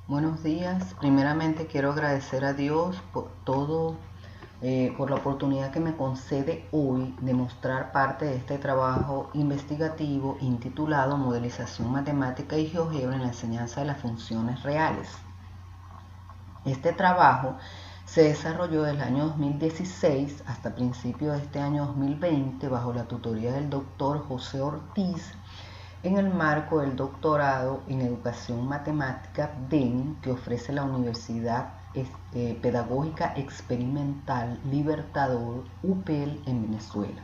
Buenos días. Primeramente quiero agradecer a Dios por todo, por la oportunidad que me concede hoy de mostrar parte de este trabajo investigativo intitulado Modelización Matemática y GeoGebra en la enseñanza de las funciones reales. Este trabajo se desarrolló desde el año 2016 hasta principios de este año 2020 bajo la tutoría del doctor José Ortiz, en el marco del doctorado en Educación Matemática DEN que ofrece la Universidad Pedagógica Experimental Libertador UPEL en Venezuela.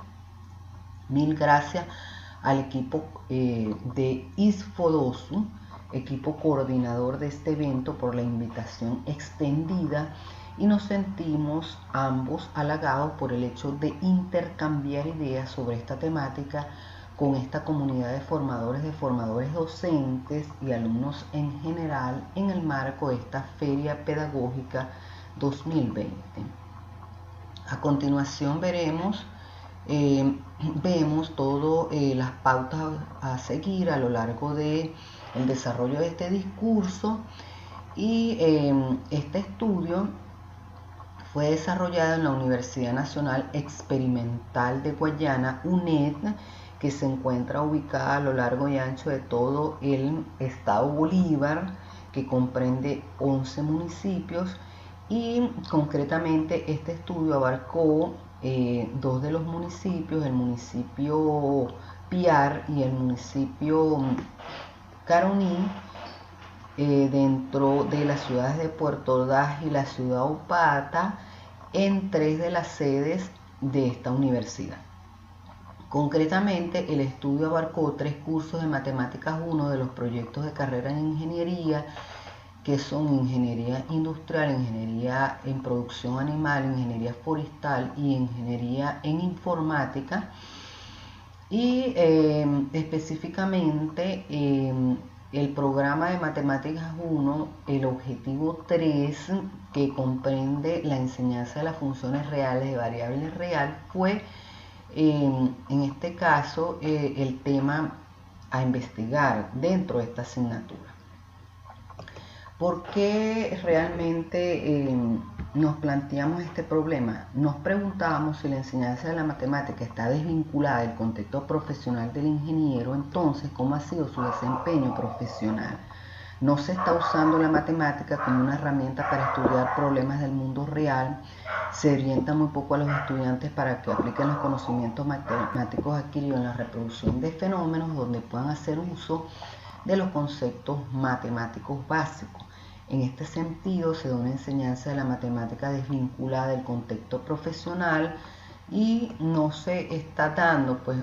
Mil gracias al equipo de ISFODOSU, equipo coordinador de este evento, por la invitación extendida, y nos sentimos ambos halagados por el hecho de intercambiar ideas sobre esta temática con esta comunidad de formadores docentes y alumnos en general en el marco de esta Feria Pedagógica 2020. A continuación vemos todas las pautas a seguir a lo largo del desarrollo de este discurso, y este estudio fue desarrollado en la Universidad Nacional Experimental de Guayana, UNED, que se encuentra ubicada a lo largo y ancho de todo el estado Bolívar, que comprende 11 municipios, y concretamente este estudio abarcó dos de los municipios, el municipio Piar y el municipio Caroní, dentro de las ciudades de Puerto Ordaz y la ciudad Upata, en 3 de las sedes de esta universidad. Concretamente, el estudio abarcó 3 cursos de Matemáticas 1 de los proyectos de carrera en Ingeniería, que son Ingeniería Industrial, Ingeniería en Producción Animal, Ingeniería Forestal y Ingeniería en Informática. Y específicamente el programa de Matemáticas 1, el objetivo 3, que comprende la enseñanza de las funciones reales de variables real, fue en este caso el tema a investigar dentro de esta asignatura. ¿Por qué realmente nos planteamos este problema? Nos preguntábamos si la enseñanza de la matemática está desvinculada del contexto profesional del ingeniero. Entonces, ¿cómo ha sido su desempeño profesional? No se está usando la matemática como una herramienta para estudiar problemas del mundo real. Se orienta muy poco a los estudiantes para que apliquen los conocimientos matemáticos adquiridos en la reproducción de fenómenos, donde puedan hacer uso de los conceptos matemáticos básicos. En este sentido, se da una enseñanza de la matemática desvinculada del contexto profesional, y no se está dando pues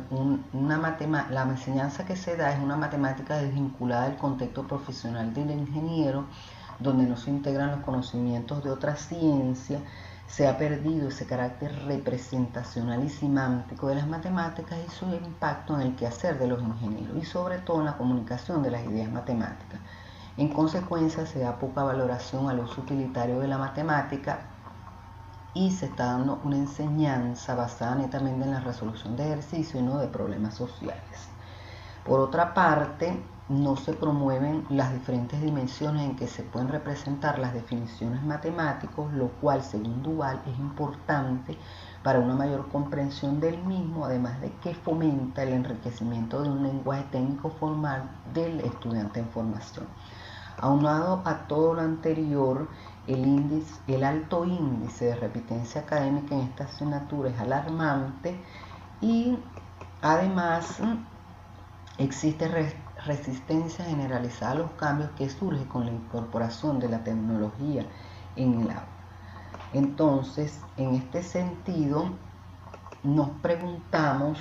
la enseñanza que se da es una matemática desvinculada del contexto profesional del ingeniero, donde no se integran los conocimientos de otra ciencia. Se ha perdido ese carácter representacional y semántico de las matemáticas y su impacto en el quehacer de los ingenieros, y sobre todo en la comunicación de las ideas matemáticas. En consecuencia, se da poca valoración al uso utilitario de la matemática, y se está dando una enseñanza basada netamente en la resolución de ejercicios y no de problemas sociales. Por otra parte, no se promueven las diferentes dimensiones en que se pueden representar las definiciones matemáticas, lo cual, según Duval, es importante para una mayor comprensión del mismo, además de que fomenta el enriquecimiento de un lenguaje técnico formal del estudiante en formación. Aunado a todo lo anterior, el alto índice de repitencia académica en esta asignatura es alarmante, y además existe resistencia generalizada a los cambios que surge con la incorporación de la tecnología en el aula. Entonces, en este sentido, nos preguntamos,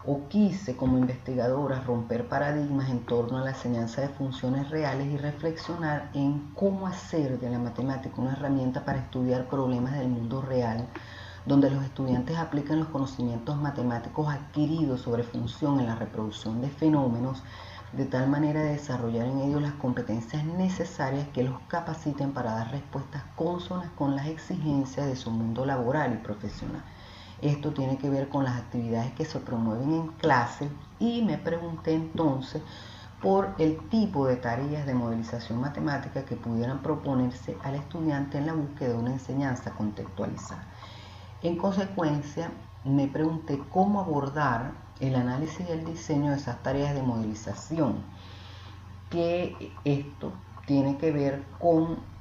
o quise como investigadora romper paradigmas en torno a la enseñanza de funciones reales y reflexionar en cómo hacer de la matemática una herramienta para estudiar problemas del mundo real, donde los estudiantes aplican los conocimientos matemáticos adquiridos sobre función en la reproducción de fenómenos, de tal manera de desarrollar en ellos las competencias necesarias que los capaciten para dar respuestas cónsonas con las exigencias de su mundo laboral y profesional. Esto tiene que ver con las actividades que se promueven en clase, y me pregunté entonces por el tipo de tareas de modelización matemática que pudieran proponerse al estudiante en la búsqueda de una enseñanza contextualizada. En consecuencia, me pregunté cómo abordar el análisis y el diseño de esas tareas de modelización, que esto tiene que ver con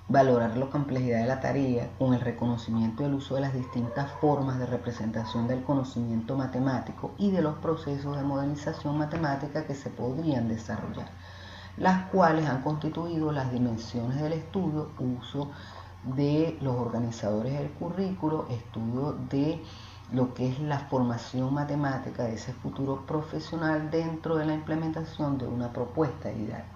valorar la complejidad de la tarea, con el reconocimiento y el uso de las distintas formas de representación del conocimiento matemático y de los procesos de modelización matemática que se podrían desarrollar, las cuales han constituido las dimensiones del estudio, uso de los organizadores del currículo, estudio de lo que es la formación matemática de ese futuro profesional dentro de la implementación de una propuesta didáctica.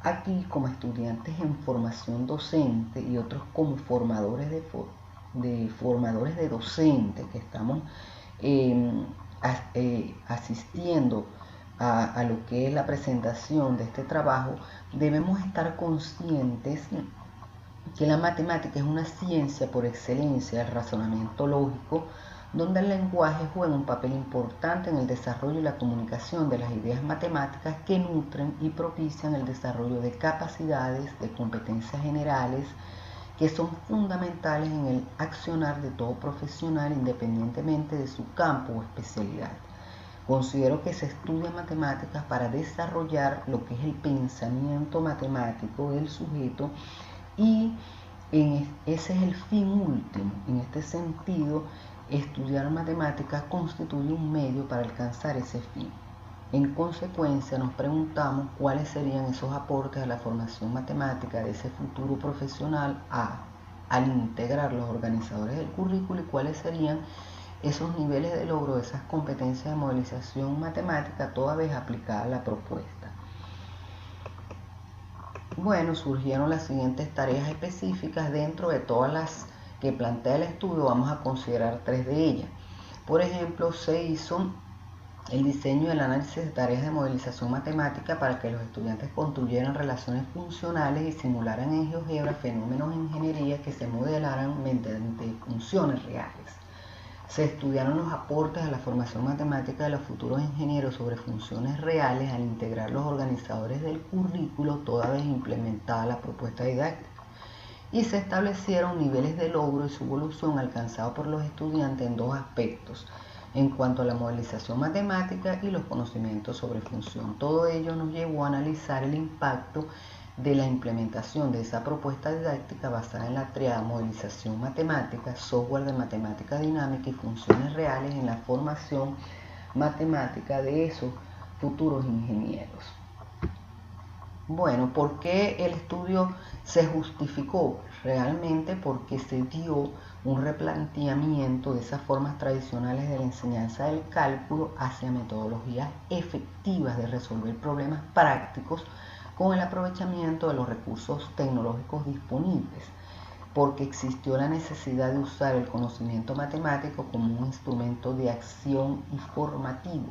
Aquí, como estudiantes en formación docente y otros como formadores de docentes que estamos asistiendo a lo que es la presentación de este trabajo, debemos estar conscientes que la matemática es una ciencia por excelencia del razonamiento lógico, donde el lenguaje juega un papel importante en el desarrollo y la comunicación de las ideas matemáticas que nutren y propician el desarrollo de capacidades, de competencias generales, que son fundamentales en el accionar de todo profesional independientemente de su campo o especialidad. Considero que se estudia matemáticas para desarrollar lo que es el pensamiento matemático del sujeto y ese es el fin último. En este sentido, estudiar matemáticas constituye un medio para alcanzar ese fin. En consecuencia, nos preguntamos cuáles serían esos aportes a la formación matemática de ese futuro profesional al integrar los organizadores del currículo y cuáles serían esos niveles de logro de esas competencias de modelización matemática toda vez aplicada a la propuesta. Bueno, surgieron las siguientes tareas específicas dentro de todas las que plantea el estudio. Vamos a considerar 3 de ellas. Por ejemplo, se hizo el diseño y el análisis de tareas de modelización matemática para que los estudiantes construyeran relaciones funcionales y simularan en GeoGebra fenómenos en ingeniería que se modelaran mediante funciones reales. Se estudiaron los aportes a la formación matemática de los futuros ingenieros sobre funciones reales al integrar los organizadores del currículo toda vez implementada la propuesta didáctica. Y se establecieron niveles de logro y su evolución alcanzados por los estudiantes en 2 aspectos, en cuanto a la modelización matemática y los conocimientos sobre función. Todo ello nos llevó a analizar el impacto de la implementación de esa propuesta didáctica basada en la triada modelización matemática, software de matemática dinámica y funciones reales en la formación matemática de esos futuros ingenieros. Bueno, ¿por qué el estudio se justificó? Realmente porque se dio un replanteamiento de esas formas tradicionales de la enseñanza del cálculo hacia metodologías efectivas de resolver problemas prácticos con el aprovechamiento de los recursos tecnológicos disponibles, porque existió la necesidad de usar el conocimiento matemático como un instrumento de acción y formativo.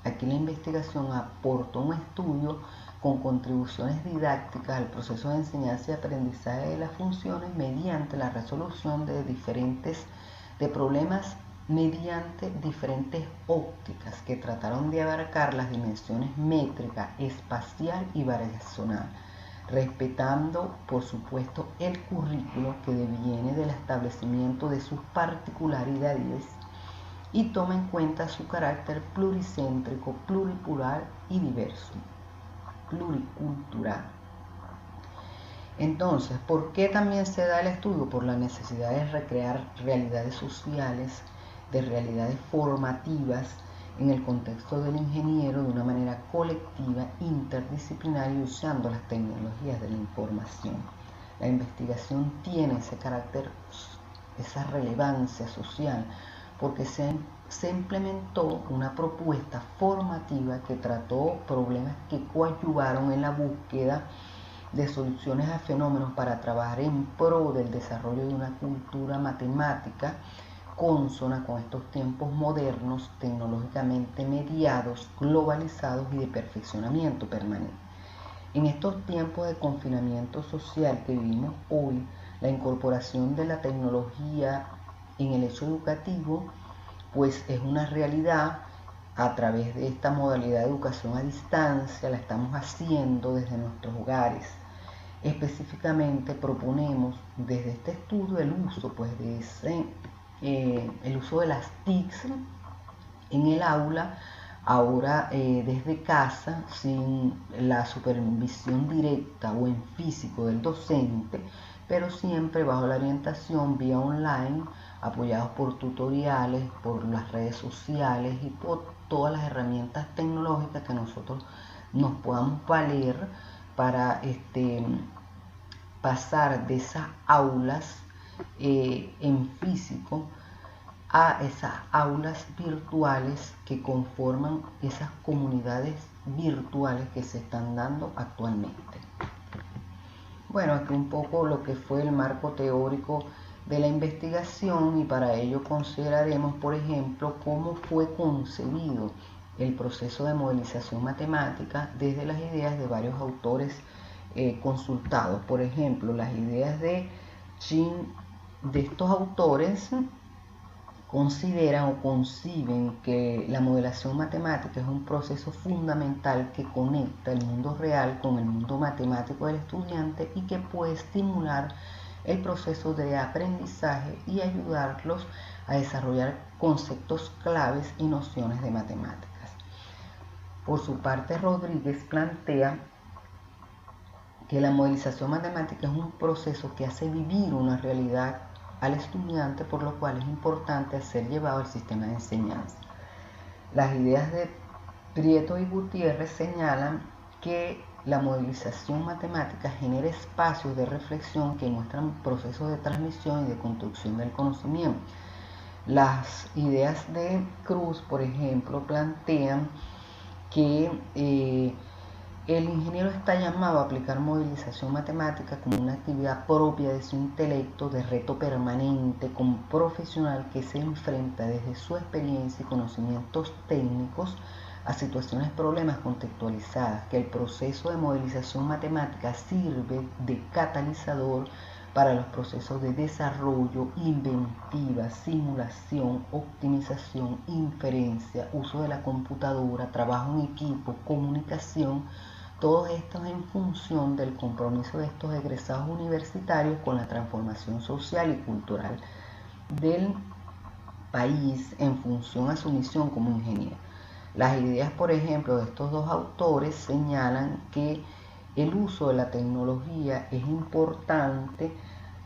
Aquí la investigación aportó un estudio con contribuciones didácticas al proceso de enseñanza y aprendizaje de las funciones mediante la resolución de problemas mediante diferentes ópticas que trataron de abarcar las dimensiones métrica, espacial y variacional, respetando por supuesto el currículo que deviene del establecimiento de sus particularidades y toma en cuenta su carácter pluricéntrico, pluripolar y diverso, pluricultural. Entonces, ¿por qué también se da el estudio? Por la necesidad de recrear realidades sociales, de realidades formativas en el contexto del ingeniero de una manera colectiva, interdisciplinaria y usando las tecnologías de la información. La investigación tiene ese carácter, esa relevancia social, porque se implementó una propuesta formativa que trató problemas que coadyuvaron en la búsqueda de soluciones a fenómenos para trabajar en pro del desarrollo de una cultura matemática consona con estos tiempos modernos, tecnológicamente mediados, globalizados y de perfeccionamiento permanente. En estos tiempos de confinamiento social que vivimos hoy, la incorporación de la tecnología en el hecho educativo pues es una realidad a través de esta modalidad de educación a distancia, la estamos haciendo desde nuestros hogares. Específicamente proponemos desde este estudio el uso, pues, el uso de las TICs en el aula, ahora desde casa, sin la supervisión directa o en físico del docente, pero siempre bajo la orientación vía online, apoyados por tutoriales, por las redes sociales y por todas las herramientas tecnológicas que nosotros nos podamos valer para pasar de esas aulas en físico a esas aulas virtuales que conforman esas comunidades virtuales que se están dando actualmente. Bueno, aquí un poco lo que fue el marco teórico de la investigación, y para ello consideraremos, por ejemplo, cómo fue concebido el proceso de modelización matemática desde las ideas de varios autores consultados. Por ejemplo, las ideas de estos autores consideran o conciben que la modelación matemática es un proceso fundamental que conecta el mundo real con el mundo matemático del estudiante y que puede estimular el proceso de aprendizaje y ayudarlos a desarrollar conceptos claves y nociones de matemáticas. Por su parte, Rodríguez plantea que la modelización matemática es un proceso que hace vivir una realidad al estudiante, por lo cual es importante ser llevado al sistema de enseñanza. Las ideas de Prieto y Gutiérrez señalan que la modelización matemática genera espacios de reflexión que muestran procesos de transmisión y de construcción del conocimiento. Las ideas de Cruz, por ejemplo, plantean que el ingeniero está llamado a aplicar modelización matemática como una actividad propia de su intelecto, de reto permanente, como profesional que se enfrenta desde su experiencia y conocimientos técnicos a situaciones, problemas contextualizadas, que el proceso de modelización matemática sirve de catalizador para los procesos de desarrollo, inventiva, simulación, optimización, inferencia, uso de la computadora, trabajo en equipo, comunicación, todos estos en función del compromiso de estos egresados universitarios con la transformación social y cultural del país en función a su misión como ingeniero. Las ideas, por ejemplo, de estos dos autores señalan que el uso de la tecnología es importante,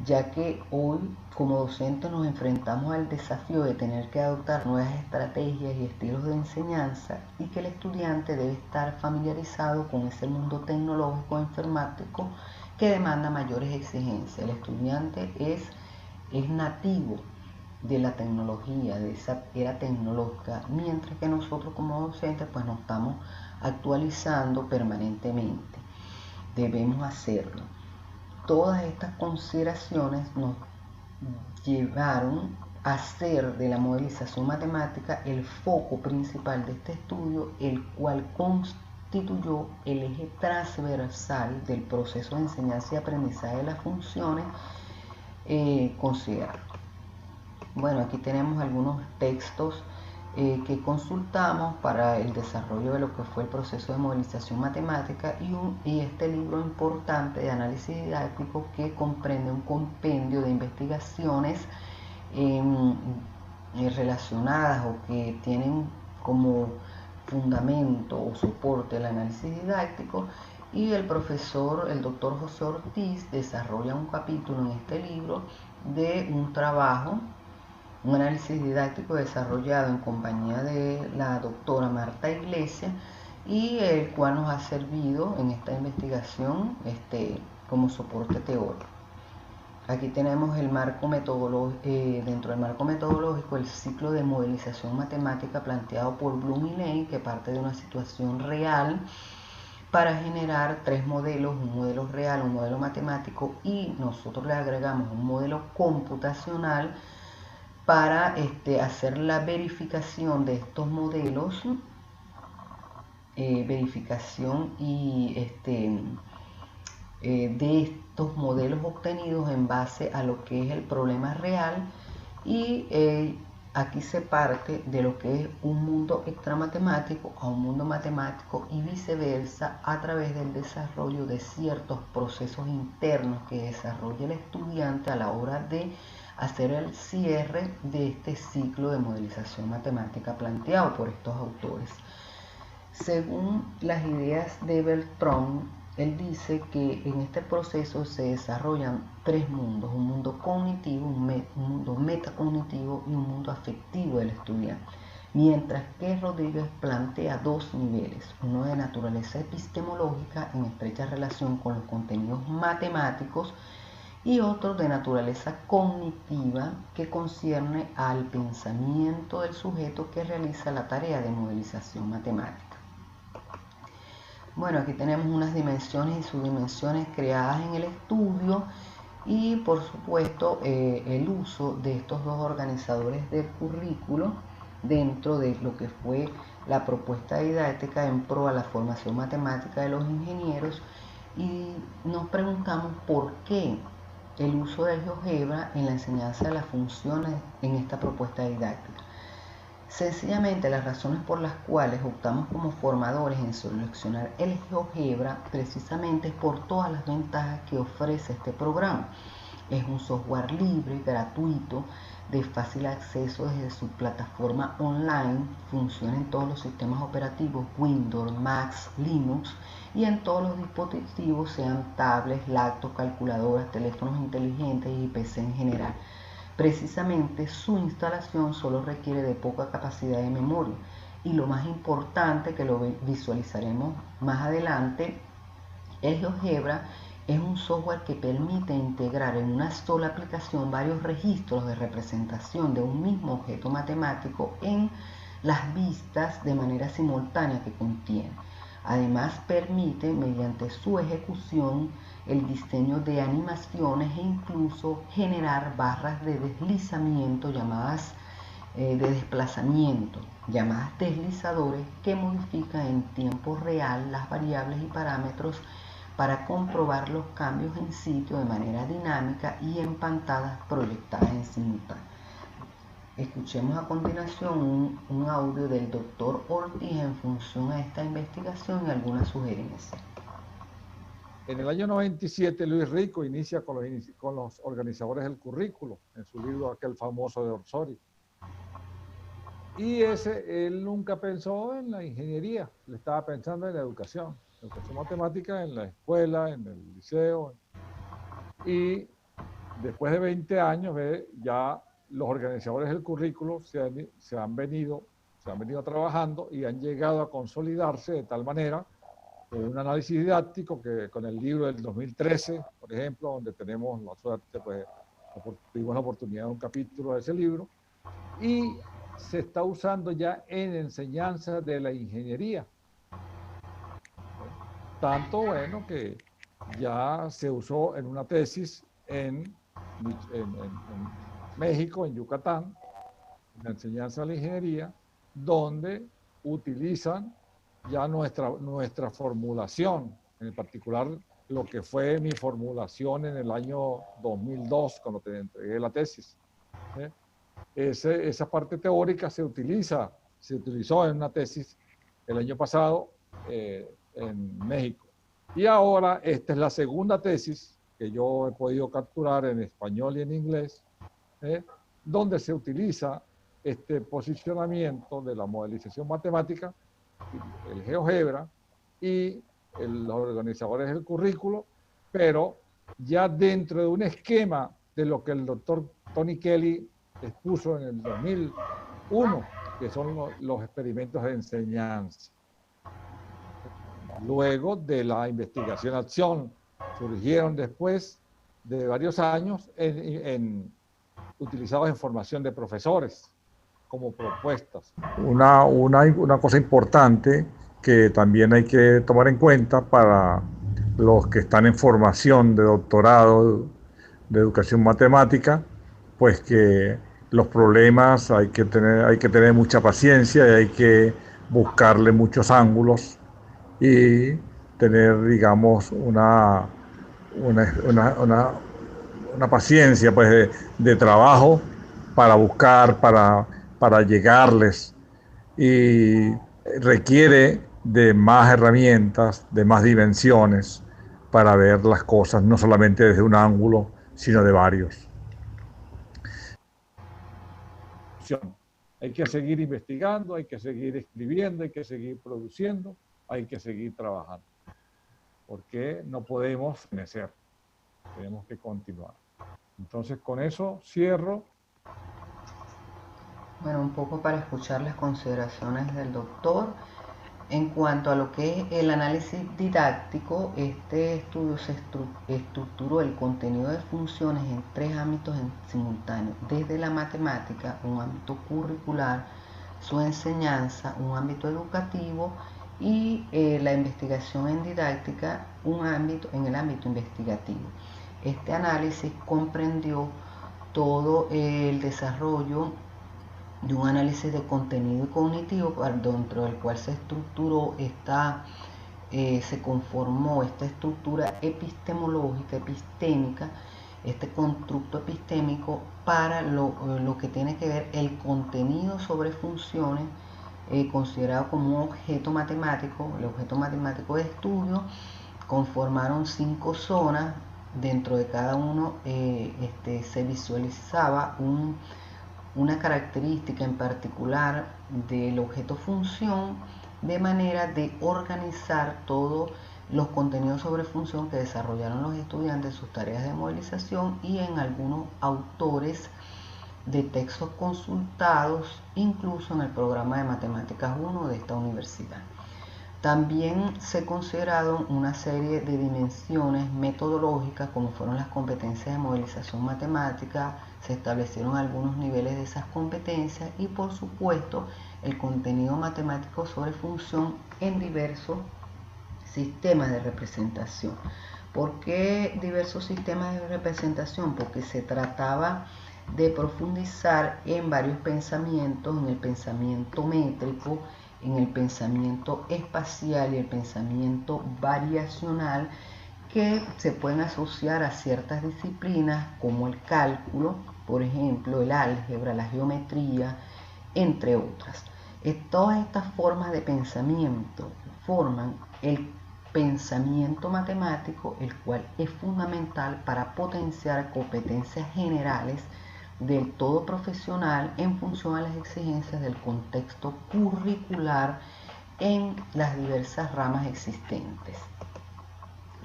ya que hoy como docentes nos enfrentamos al desafío de tener que adoptar nuevas estrategias y estilos de enseñanza, y que el estudiante debe estar familiarizado con ese mundo tecnológico e informático que demanda mayores exigencias. El estudiante es nativo de la tecnología, de esa era tecnológica, mientras que nosotros como docentes pues nos estamos actualizando permanentemente. Debemos hacerlo. Todas estas consideraciones nos llevaron a hacer de la modelización matemática el foco principal de este estudio, el cual constituyó el eje transversal del proceso de enseñanza y aprendizaje de las funciones consideradas. Bueno, aquí tenemos algunos textos que consultamos para el desarrollo de lo que fue el proceso de modelización matemática, y este libro importante de análisis didáctico que comprende un compendio de investigaciones relacionadas o que tienen como fundamento o soporte el análisis didáctico. Y el doctor José Ortiz, desarrolla un capítulo en este libro de un trabajo, un análisis didáctico desarrollado en compañía de la doctora Marta Iglesias, y el cual nos ha servido en esta investigación como soporte teórico. Aquí tenemos el marco metodológico, dentro del marco metodológico, el ciclo de modelización matemática planteado por Bloom y Lane, que parte de una situación real para generar tres modelos: un modelo real, un modelo matemático, y nosotros le agregamos un modelo computacional para hacer la verificación de estos modelos, verificación y de estos modelos obtenidos en base a lo que es el problema real, y aquí se parte de lo que es un mundo extramatemático a un mundo matemático y viceversa a través del desarrollo de ciertos procesos internos que desarrolla el estudiante a la hora de hacer el cierre de este ciclo de modelización matemática planteado por estos autores. Según las ideas de Bertrand, él dice que en este proceso se desarrollan tres mundos: un mundo cognitivo, un mundo metacognitivo y un mundo afectivo del estudiante. Mientras que Rodríguez plantea dos niveles, uno de naturaleza epistemológica en estrecha relación con los contenidos matemáticos y otro de naturaleza cognitiva que concierne al pensamiento del sujeto que realiza la tarea de modelización matemática. Bueno, aquí tenemos unas dimensiones y subdimensiones creadas en el estudio y por supuesto el uso de estos dos organizadores del currículo dentro de lo que fue la propuesta didáctica en pro a la formación matemática de los ingenieros, y nos preguntamos por qué el uso del GeoGebra en la enseñanza de las funciones en esta propuesta didáctica. Sencillamente, las razones por las cuales optamos como formadores en seleccionar el GeoGebra precisamente es por todas las ventajas que ofrece este programa. Es un software libre, gratuito, de fácil acceso desde su plataforma online, funciona en todos los sistemas operativos Windows, Mac, Linux y en todos los dispositivos, sean tablets, laptops, calculadoras, teléfonos inteligentes y PC en general. Precisamente su instalación solo requiere de poca capacidad de memoria y lo más importante, que lo visualizaremos más adelante, el GeoGebra es un software que permite integrar en una sola aplicación varios registros de representación de un mismo objeto matemático en las vistas de manera simultánea que contiene. Además, permite, mediante su ejecución, el diseño de animaciones e incluso generar barras de deslizamiento llamadas de desplazamiento, llamadas deslizadores, que modifican en tiempo real las variables y parámetros para comprobar los cambios en sitio de manera dinámica y en pantallas proyectadas en simultáneo. Escuchemos a continuación un audio del doctor Ortiz en función a esta investigación y algunas sugerencias. En el año 97, Luis Rico inicia con los organizadores del currículo, en su libro aquel famoso de Orsori. Y él nunca pensó en la ingeniería, él estaba pensando en la educación matemática en la escuela, en el liceo. Y después de 20 años, ya los organizadores del currículo se han venido trabajando y han llegado a consolidarse de tal manera, con un análisis didáctico, que con el libro del 2013, por ejemplo, donde tenemos la suerte, pues tuvimos la oportunidad de un capítulo de ese libro, y se está usando ya en enseñanza de la ingeniería. Tanto bueno que ya se usó en una tesis en México, en Yucatán, en la enseñanza de la ingeniería, donde utilizan ya nuestra formulación, en particular lo que fue mi formulación en el año 2002, cuando te entregué la tesis. Esa parte teórica se utilizó en una tesis el año pasado en México. Y ahora esta es la segunda tesis que yo he podido capturar en español y en inglés, donde se utiliza este posicionamiento de la modelización matemática, el GeoGebra y los organizadores del currículo, pero ya dentro de un esquema de lo que el doctor Tony Kelly expuso en el 2001, que son los experimentos de enseñanza. Luego de la investigación-acción, surgieron después de varios años utilizados en formación de profesores como propuestas. Una cosa importante que también hay que tomar en cuenta para los que están en formación de doctorado de educación matemática, pues que los problemas hay que tener mucha paciencia y hay que buscarle muchos ángulos y tener, digamos, una paciencia, pues, de trabajo para buscar, para para llegarles y requiere de más herramientas, de más dimensiones para ver las cosas, no solamente desde un ángulo, sino de varios. Hay que seguir investigando, hay que seguir escribiendo, hay que seguir produciendo, hay que seguir trabajando, porque no podemos fenecer, tenemos que continuar. Entonces, con eso cierro. Bueno, un poco para escuchar las consideraciones del doctor. En cuanto a lo que es el análisis didáctico, este estudio se estructuró el contenido de funciones en 3 ámbitos en simultáneo, desde la matemática, un ámbito curricular, su enseñanza, un ámbito educativo, y la investigación en didáctica, en el ámbito investigativo. Este análisis comprendió todo el desarrollo de un análisis de contenido y cognitivo, dentro del cual se estructuró se conformó esta estructura epistemológica, epistémica, este constructo epistémico para lo que tiene que ver el contenido sobre funciones, considerado como un objeto matemático. El objeto matemático de estudio conformaron 5 zonas. Dentro de cada uno se visualizaba una característica en particular del objeto función, de manera de organizar todos los contenidos sobre función que desarrollaron los estudiantes en sus tareas de modelización y en algunos autores de textos consultados, incluso en el programa de Matemáticas 1 de esta universidad. También se consideraron una serie de dimensiones metodológicas, como fueron las competencias de modelización matemática. Se establecieron algunos niveles de esas competencias y, por supuesto, el contenido matemático sobre función en diversos sistemas de representación. ¿Por qué diversos sistemas de representación? Porque se trataba de profundizar en varios pensamientos, en el pensamiento métrico, en el pensamiento espacial y el pensamiento variacional, que se pueden asociar a ciertas disciplinas como el cálculo, por ejemplo, el álgebra, la geometría, entre otras. Todas estas formas de pensamiento forman el pensamiento matemático, el cual es fundamental para potenciar competencias generales del todo profesional en función a las exigencias del contexto curricular en las diversas ramas existentes.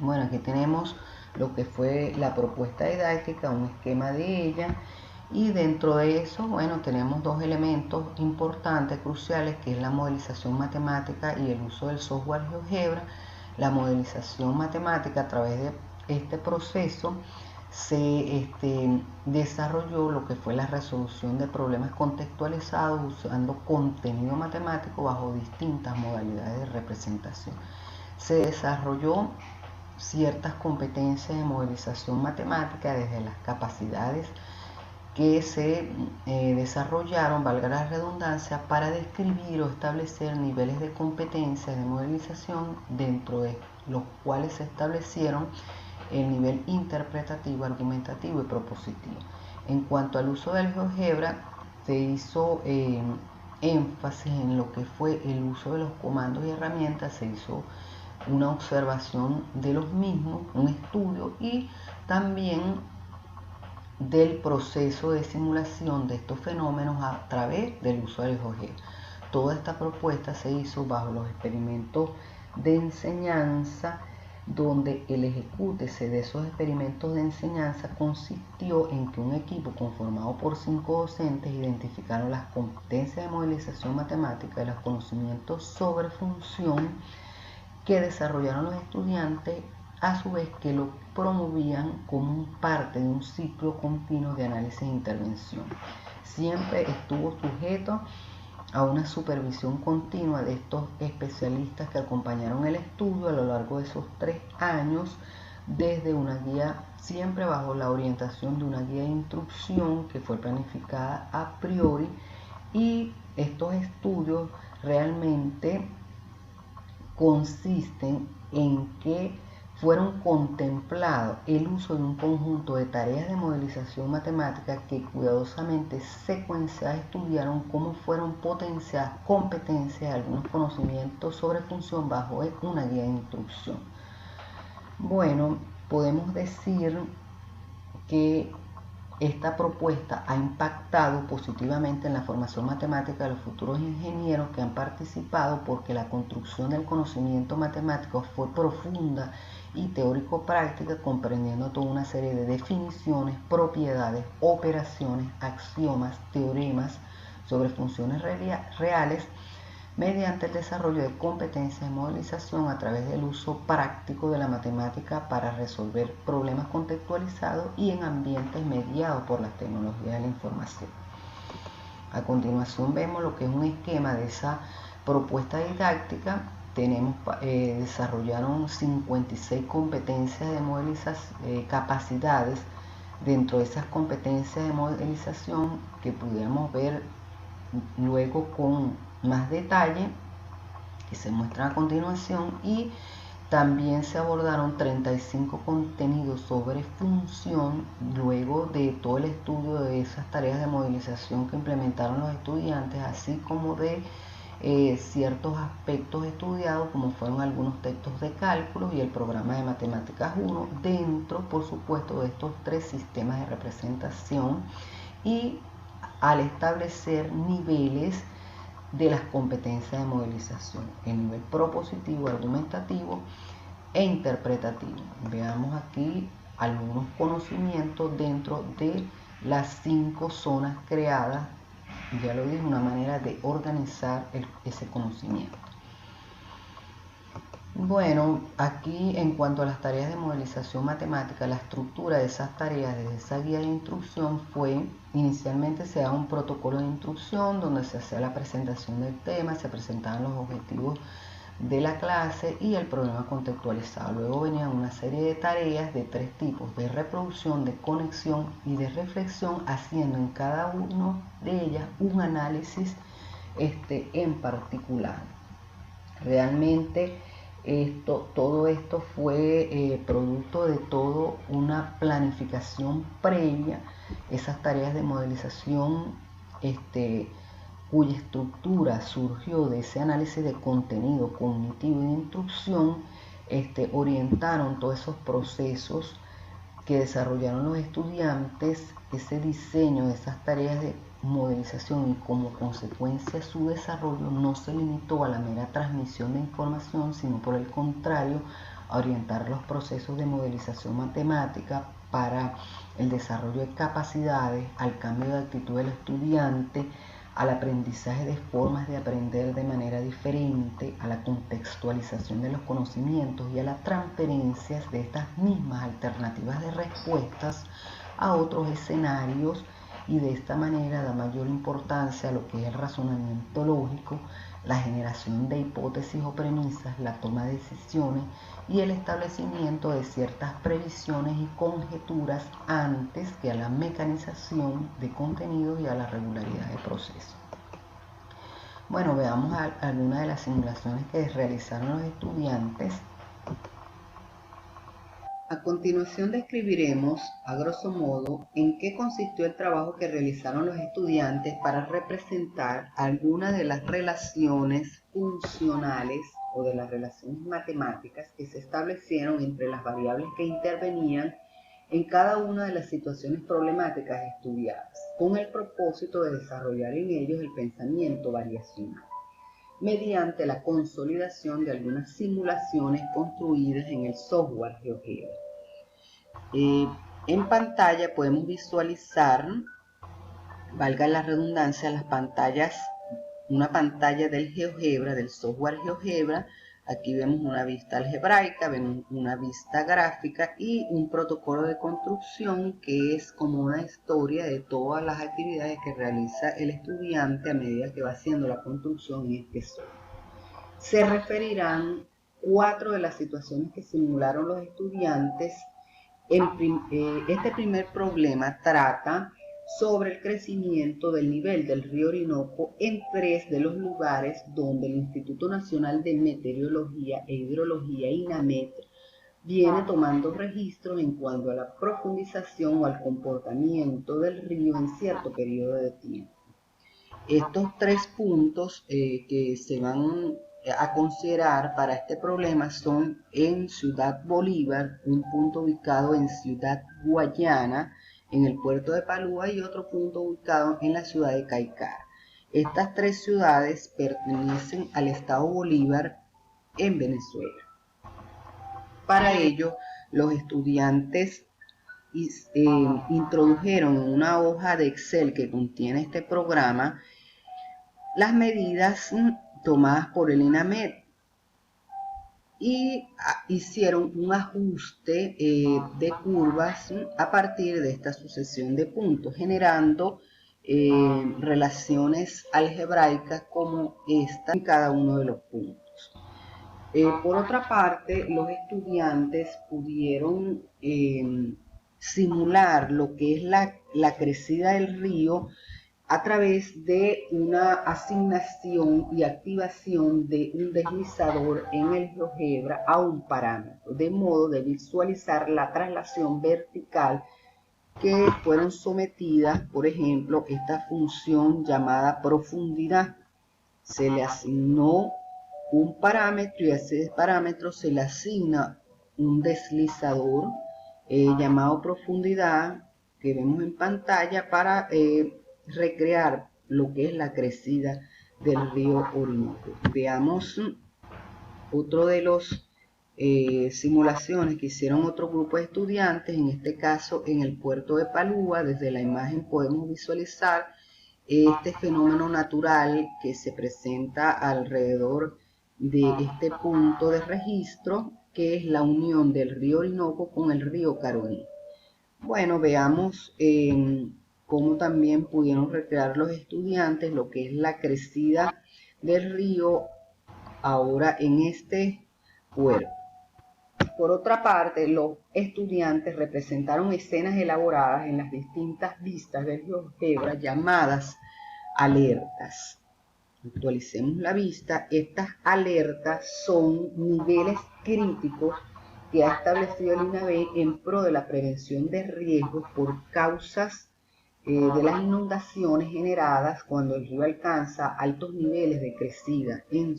Bueno, aquí tenemos lo que fue la propuesta didáctica, un esquema de ella, y dentro de eso, bueno, tenemos 2 elementos importantes, cruciales, que es la modelización matemática y el uso del software GeoGebra. La modelización matemática, a través de este proceso, se desarrolló lo que fue la resolución de problemas contextualizados usando contenido matemático bajo distintas modalidades de representación. Se desarrolló ciertas competencias de modelización matemática desde las capacidades que se desarrollaron, valga la redundancia, para describir o establecer niveles de competencia de modelización, dentro de los cuales se establecieron el nivel interpretativo, argumentativo y propositivo. En cuanto al uso del GeoGebra, se hizo énfasis en lo que fue el uso de los comandos y herramientas, se hizo una observación de los mismos, un estudio, y también del proceso de simulación de estos fenómenos a través del uso del GeoGebra. Toda esta propuesta se hizo bajo los experimentos de enseñanza, donde el ejecútese de esos experimentos de enseñanza consistió en que un equipo conformado por 5 docentes identificaron las competencias de modelización matemática y los conocimientos sobre función que desarrollaron los estudiantes, a su vez que lo promovían como parte de un ciclo continuo de análisis e intervención. Siempre estuvo sujeto a una supervisión continua de estos especialistas que acompañaron el estudio a lo largo de esos 3 años, desde una guía, siempre bajo la orientación de una guía de instrucción que fue planificada a priori, y estos estudios realmente consisten en que fueron contemplados el uso de un conjunto de tareas de modelización matemática que cuidadosamente secuenciadas estudiaron cómo fueron potenciadas competencias de algunos conocimientos sobre función bajo una guía de instrucción. Bueno, podemos decir que esta propuesta ha impactado positivamente en la formación matemática de los futuros ingenieros que han participado, porque la construcción del conocimiento matemático fue profunda y teórico-práctica, comprendiendo toda una serie de definiciones, propiedades, operaciones, axiomas, teoremas sobre funciones reales, mediante el desarrollo de competencias de modelización a través del uso práctico de la matemática para resolver problemas contextualizados y en ambientes mediados por las tecnologías de la información. A continuación vemos lo que es un esquema de esa propuesta didáctica. Desarrollaron 56 competencias de modelización, capacidades. Dentro de esas competencias de modelización, que pudiéramos ver luego con más detalle, que se muestra a continuación, y también se abordaron 35 contenidos sobre función, luego de todo el estudio de esas tareas de modelización que implementaron los estudiantes, así como de ciertos aspectos estudiados, como fueron algunos textos de cálculo y el programa de matemáticas 1, dentro, por supuesto, de estos 3 sistemas de representación, y al establecer niveles de las competencias de modelización, el nivel propositivo, argumentativo e interpretativo. Veamos aquí algunos conocimientos dentro de las 5 zonas creadas, ya lo dije, una manera de organizar ese conocimiento. Bueno, aquí en cuanto a las tareas de modelización matemática, la estructura de esas tareas desde esa guía de instrucción fue: inicialmente se da un protocolo de instrucción donde se hacía la presentación del tema, se presentaban los objetivos de la clase y el problema contextualizado. Luego venían una serie de tareas de 3 tipos: de reproducción, de conexión y de reflexión, haciendo en cada una de ellas un análisis en particular. Realmente todo esto fue producto de toda una planificación previa. Esas tareas de modelización, cuya estructura surgió de ese análisis de contenido cognitivo y de instrucción, orientaron todos esos procesos que desarrollaron los estudiantes. Ese diseño de esas tareas de modelización, y como consecuencia su desarrollo, no se limitó a la mera transmisión de información, sino por el contrario, a orientar los procesos de modelización matemática para el desarrollo de capacidades, al cambio de actitud del estudiante, al aprendizaje de formas de aprender de manera diferente, a la contextualización de los conocimientos y a las transferencias de estas mismas alternativas de respuestas a otros escenarios, y de esta manera da mayor importancia a lo que es el razonamiento lógico, la generación de hipótesis o premisas, la toma de decisiones y el establecimiento de ciertas previsiones y conjeturas, antes que a la mecanización de contenidos y a la regularidad de proceso. Bueno, veamos algunas de las simulaciones que realizaron los estudiantes. A continuación describiremos, a grosso modo, en qué consistió el trabajo que realizaron los estudiantes para representar algunas de las relaciones funcionales o de las relaciones matemáticas que se establecieron entre las variables que intervenían en cada una de las situaciones problemáticas estudiadas, con el propósito de desarrollar en ellos el pensamiento variacional, mediante la consolidación de algunas simulaciones construidas en el software GeoGebra. En pantalla podemos visualizar, valga la redundancia, una pantalla del GeoGebra, del software GeoGebra. Aquí vemos una vista algebraica, vemos una vista gráfica y un protocolo de construcción, que es como una historia de todas las actividades que realiza el estudiante a medida que va haciendo la construcción en este software. Se referirán 4 de las situaciones que simularon los estudiantes. Este primer problema trata sobre el crecimiento del nivel del río Orinoco en 3 de los lugares donde el Instituto Nacional de Meteorología e Hidrología, INAMET, viene tomando registros en cuanto a la profundización o al comportamiento del río en cierto periodo de tiempo. Estos 3 puntos que se van a considerar para este problema son en Ciudad Bolívar, un punto ubicado en Ciudad Guayana, en el puerto de Palúa, y otro punto ubicado en la ciudad de Caicara. Estas 3 ciudades pertenecen al estado Bolívar en Venezuela. Para ello, los estudiantes introdujeron en una hoja de Excel que contiene este programa las medidas tomadas por el INAMED y hicieron un ajuste de curvas a partir de esta sucesión de puntos, generando relaciones algebraicas como esta en cada uno de los puntos. Por otra parte, los estudiantes pudieron simular lo que es la crecida del río a través de una asignación y activación de un deslizador en el GeoGebra a un parámetro, de modo de visualizar la traslación vertical que fueron sometidas, por ejemplo, esta función llamada profundidad. Se le asignó un parámetro y a ese parámetro se le asigna un deslizador llamado profundidad, que vemos en pantalla, para recrear lo que es la crecida del río Orinoco. Veamos otro de los simulaciones que hicieron otro grupo de estudiantes, en este caso en el puerto de Palúa. Desde la imagen podemos visualizar este fenómeno natural que se presenta alrededor de este punto de registro, que es la unión del río Orinoco con el río Caroní. Bueno, veamos cómo también pudieron recrear los estudiantes lo que es la crecida del río ahora en este puerto. Por otra parte, los estudiantes representaron escenas elaboradas en las distintas vistas del GeoGebra llamadas alertas. Actualicemos la vista. Estas alertas son niveles críticos que ha establecido el INAVE en pro de la prevención de riesgos por causas de las inundaciones generadas cuando el río alcanza altos niveles de crecida en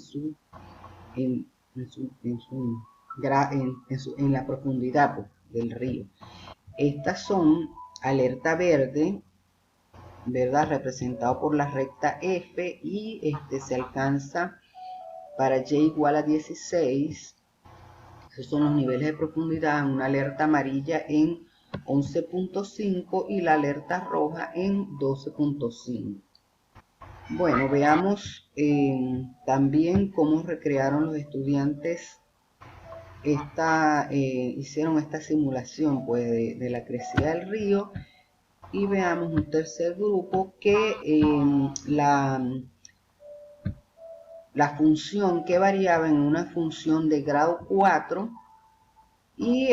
la profundidad del río. Estas son alerta verde, ¿verdad? Representado por la recta F, y se alcanza para Y igual a 16. Esos son los niveles de profundidad. Una alerta amarilla en 11.5 y la alerta roja en 12.5. Bueno, veamos también cómo recrearon los estudiantes hicieron esta simulación pues de la crecida del río. Y veamos un tercer grupo que la función que variaba en una función de grado 4 y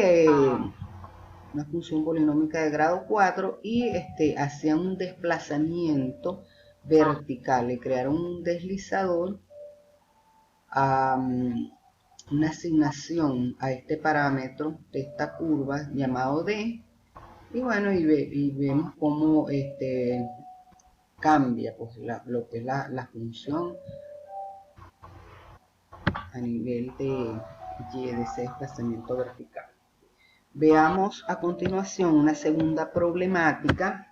una función polinómica de grado 4 y hacían un desplazamiento vertical, le crearon un deslizador, una asignación a este parámetro de esta curva llamado D. Y bueno, y vemos cómo cambia pues, lo que es la función a nivel de ese desplazamiento vertical. Veamos a continuación una segunda problemática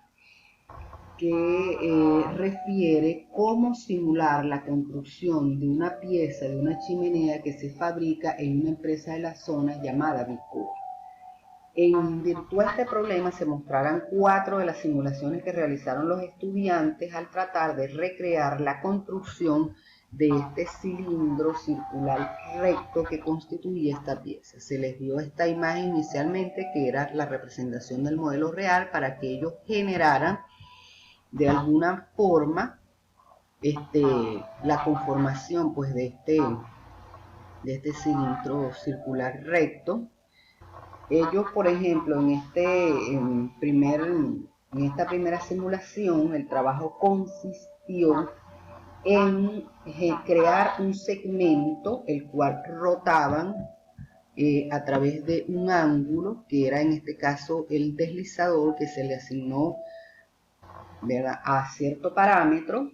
que refiere cómo simular la construcción de una pieza de una chimenea que se fabrica en una empresa de la zona llamada Vicor. En virtud de este problema se mostrarán 4 de las simulaciones que realizaron los estudiantes al tratar de recrear la construcción de este cilindro circular recto que constituía esta pieza. Se les dio esta imagen inicialmente, que era la representación del modelo real, para que ellos generaran de alguna forma la conformación pues de este cilindro circular recto. Ellos, por ejemplo, en esta primera simulación, el trabajo consistió en crear un segmento el cual rotaban a través de un ángulo, que era en este caso el deslizador, que se le asignó, ¿verdad?, a cierto parámetro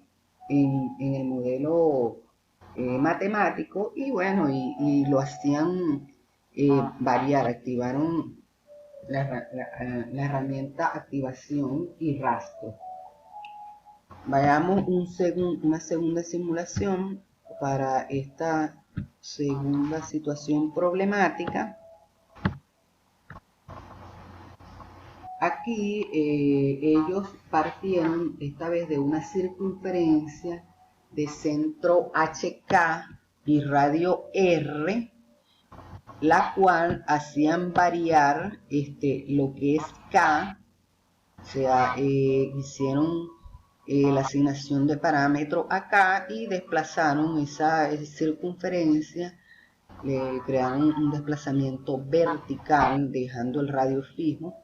en el modelo matemático, y bueno, y lo hacían variar, activaron la herramienta activación y rastro. Veamos una segunda simulación para esta segunda situación problemática. Aquí ellos partieron esta vez de una circunferencia de centro HK y radio R, la cual hacían variar lo que es K, o sea, hicieron la asignación de parámetro acá y desplazaron esa circunferencia, le crearon un desplazamiento vertical dejando el radio fijo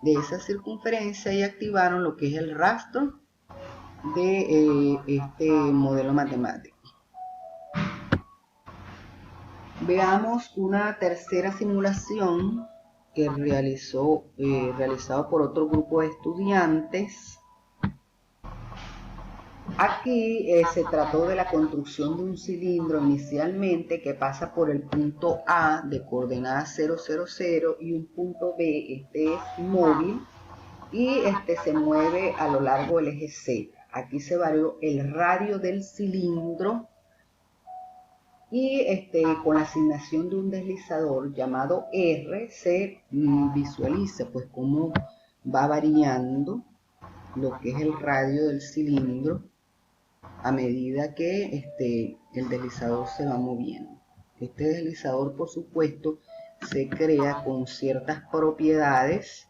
de esa circunferencia y activaron lo que es el rastro de este modelo matemático. Veamos una tercera simulación que realizado por otro grupo de estudiantes. Aquí se trató de la construcción de un cilindro inicialmente que pasa por el punto A de coordenada 000 y un punto B, este es móvil, y se mueve a lo largo del eje Z. Aquí se varió el radio del cilindro y con la asignación de un deslizador llamado R se visualiza pues cómo va variando lo que es el radio del cilindro a medida que el deslizador se va moviendo. Este deslizador, por supuesto, se crea con ciertas propiedades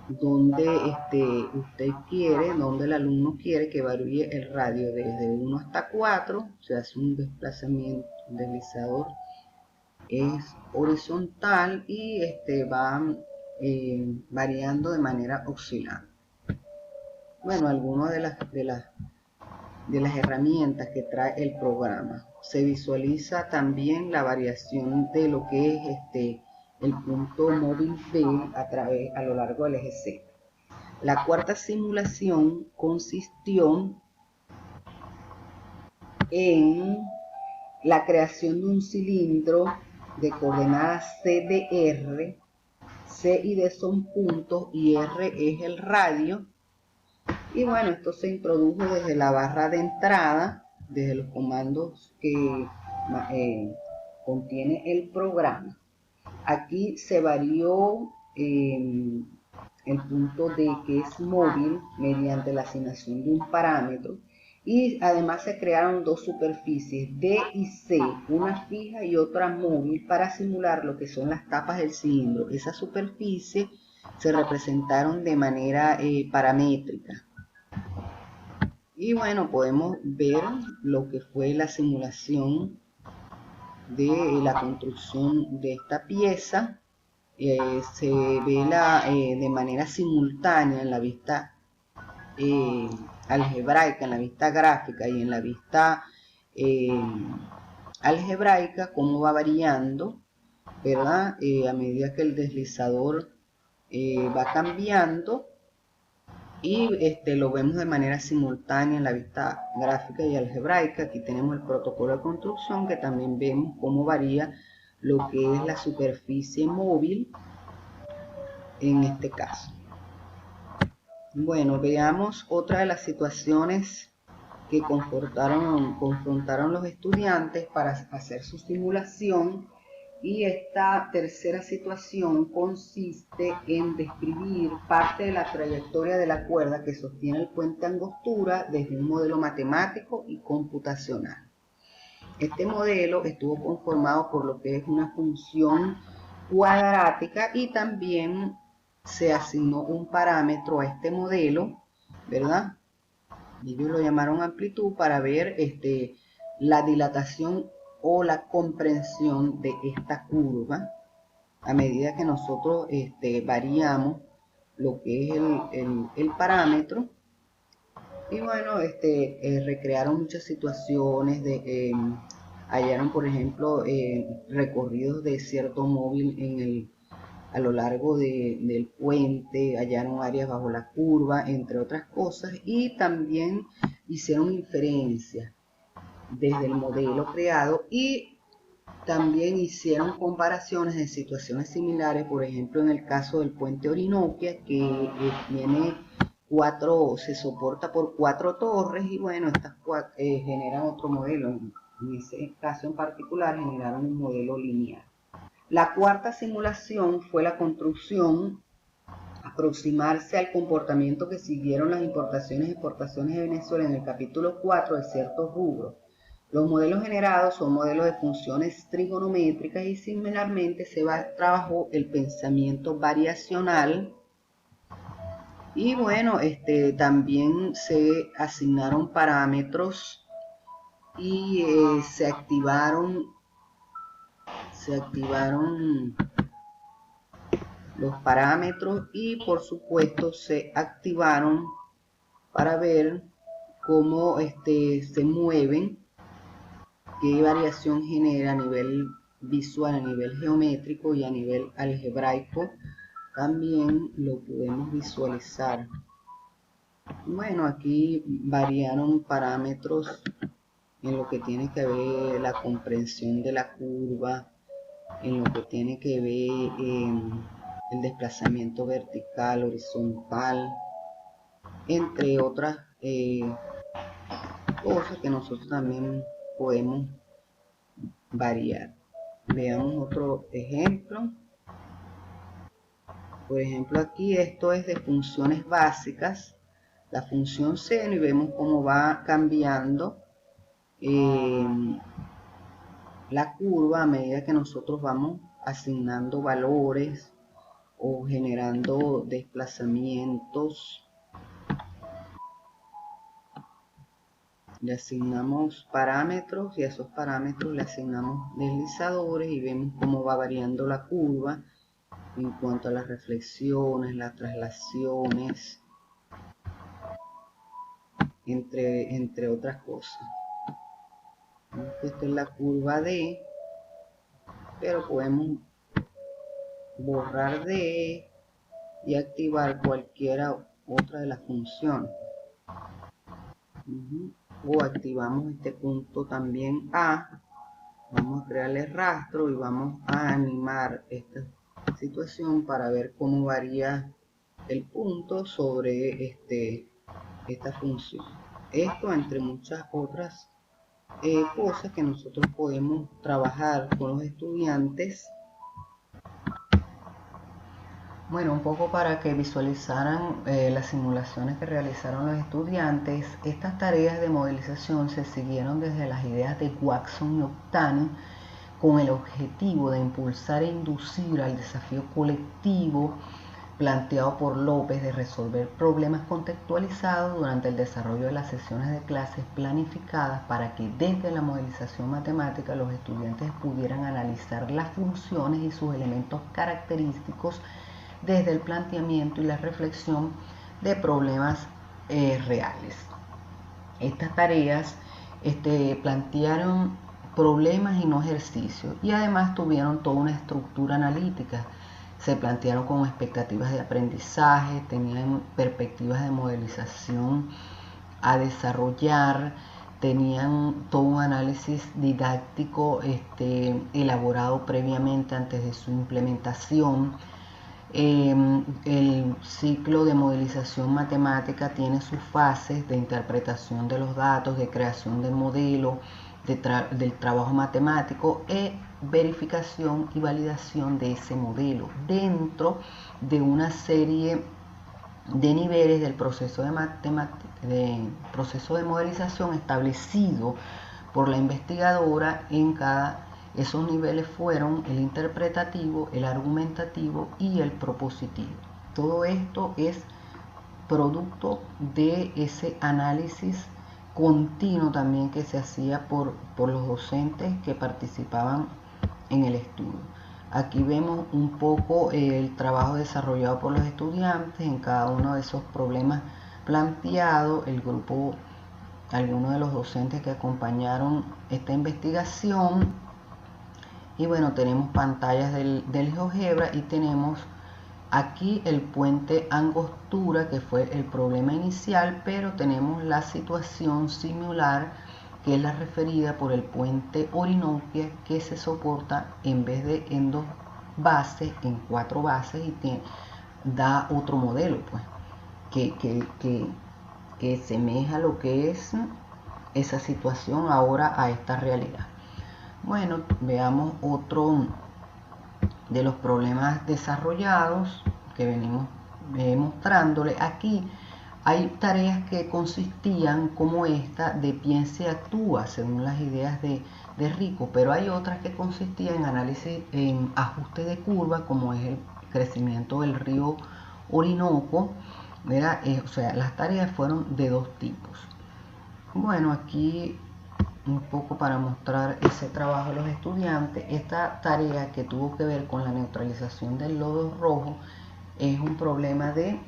donde donde el alumno quiere que varíe el radio desde 1 hasta 4, se hace un desplazamiento, el deslizador es horizontal y va variando de manera oscilante. Bueno, algunas de las herramientas que trae el programa. Se visualiza también la variación de lo que es el punto móvil B a lo largo del eje Z. La cuarta simulación consistió en la creación de un cilindro de coordenadas CDR. C y D son puntos y R es el radio. Y bueno, esto se introdujo desde la barra de entrada, desde los comandos que contiene el programa. Aquí se varió el punto D, que es móvil, mediante la asignación de un parámetro. Y además se crearon dos superficies, D y C, una fija y otra móvil, para simular lo que son las tapas del cilindro. Esas superficies se representaron de manera paramétrica. Y bueno, podemos ver lo que fue la simulación de la construcción de esta pieza. Se ve de manera simultánea en la vista algebraica, en la vista gráfica y en la vista algebraica, cómo va variando, ¿verdad? A medida que el deslizador va cambiando. Y lo vemos de manera simultánea en la vista gráfica y algebraica. Aquí tenemos el protocolo de construcción, que también vemos cómo varía lo que es la superficie móvil en este caso. Bueno, veamos otra de las situaciones que confrontaron los estudiantes para hacer su simulación. Y esta tercera situación consiste en describir parte de la trayectoria de la cuerda que sostiene el puente Angostura desde un modelo matemático y computacional. Este modelo estuvo conformado por lo que es una función cuadrática y también se asignó un parámetro a este modelo, ¿verdad? Ellos lo llamaron amplitud para ver la dilatación o la comprensión de esta curva a medida que nosotros variamos lo que es el parámetro. Y bueno, recrearon muchas situaciones Hallaron, por ejemplo, recorridos de cierto móvil a lo largo del puente, hallaron áreas bajo la curva, entre otras cosas, y también hicieron inferencias desde el modelo creado y también hicieron comparaciones de situaciones similares, por ejemplo, en el caso del puente Orinoquia, que se soporta por 4 torres, y bueno, estas generan otro modelo. En ese caso en particular generaron un modelo lineal. La cuarta simulación fue la construcción, aproximarse al comportamiento que siguieron las importaciones y exportaciones de Venezuela en el capítulo 4 de ciertos rubros. Los modelos generados son modelos de funciones trigonométricas y similarmente se trabajó el pensamiento variacional. Y bueno, también se asignaron parámetros y se activaron los parámetros y por supuesto se activaron para ver cómo se mueven, qué variación genera a nivel visual, a nivel geométrico y a nivel algebraico. También lo podemos visualizar. Bueno, aquí variaron parámetros en lo que tiene que ver la comprensión de la curva, en lo que tiene que ver el desplazamiento vertical, horizontal, entre otras cosas que nosotros también podemos variar. Veamos otro ejemplo. Por ejemplo, aquí esto es de funciones básicas, la función seno, y vemos cómo va cambiando la curva a medida que nosotros vamos asignando valores o generando desplazamientos. Le asignamos parámetros y a esos parámetros le asignamos deslizadores y vemos cómo va variando la curva en cuanto a las reflexiones, las traslaciones, entre otras cosas. Esta es la curva D, pero podemos borrar D y activar cualquiera otra de las funciones. O activamos este punto también A, vamos a crearle rastro y vamos a animar esta situación para ver cómo varía el punto sobre esta función. Esto entre muchas otras cosas que nosotros podemos trabajar con los estudiantes. Bueno, un poco para que visualizaran las simulaciones que realizaron los estudiantes. Estas tareas de modelización se siguieron desde las ideas de Watson y Octani con el objetivo de impulsar e inducir al desafío colectivo planteado por López de resolver problemas contextualizados durante el desarrollo de las sesiones de clases planificadas para que desde la modelización matemática los estudiantes pudieran analizar las funciones y sus elementos característicos desde el planteamiento y la reflexión de problemas reales. Estas tareas plantearon problemas y no ejercicios, y además tuvieron toda una estructura analítica. Se plantearon con expectativas de aprendizaje, tenían perspectivas de modelización a desarrollar, tenían todo un análisis didáctico elaborado previamente antes de su implementación. El ciclo de modelización matemática tiene sus fases de interpretación de los datos, de creación del modelo, del trabajo matemático verificación y validación de ese modelo dentro de una serie de niveles del proceso de modelización establecido por la investigadora. Esos niveles fueron el interpretativo, el argumentativo y el propositivo. Todo esto es producto de ese análisis continuo también que se hacía por los docentes que participaban en el estudio. Aquí vemos un poco el trabajo desarrollado por los estudiantes en cada uno de esos problemas planteados. El grupo algunos de los docentes que acompañaron esta investigación. Y bueno, tenemos pantallas del GeoGebra y tenemos aquí el puente Angostura, que fue el problema inicial, pero tenemos la situación similar, que es la referida por el puente Orinoquia, que se soporta en vez de en 2 bases, en 4 bases, y da otro modelo, pues, que semeja lo que es esa situación ahora a esta realidad. Bueno, veamos otro de los problemas desarrollados que venimos mostrándole. Aquí hay tareas que consistían como esta de piensa y actúa según las ideas de Rico, pero hay otras que consistían en análisis, en ajuste de curva, como es el crecimiento del río Orinoco. O sea, las tareas fueron de 2 tipos. Bueno, aquí un poco para mostrar ese trabajo de los estudiantes. Esta tarea, que tuvo que ver con la neutralización del lodo rojo, es un problema de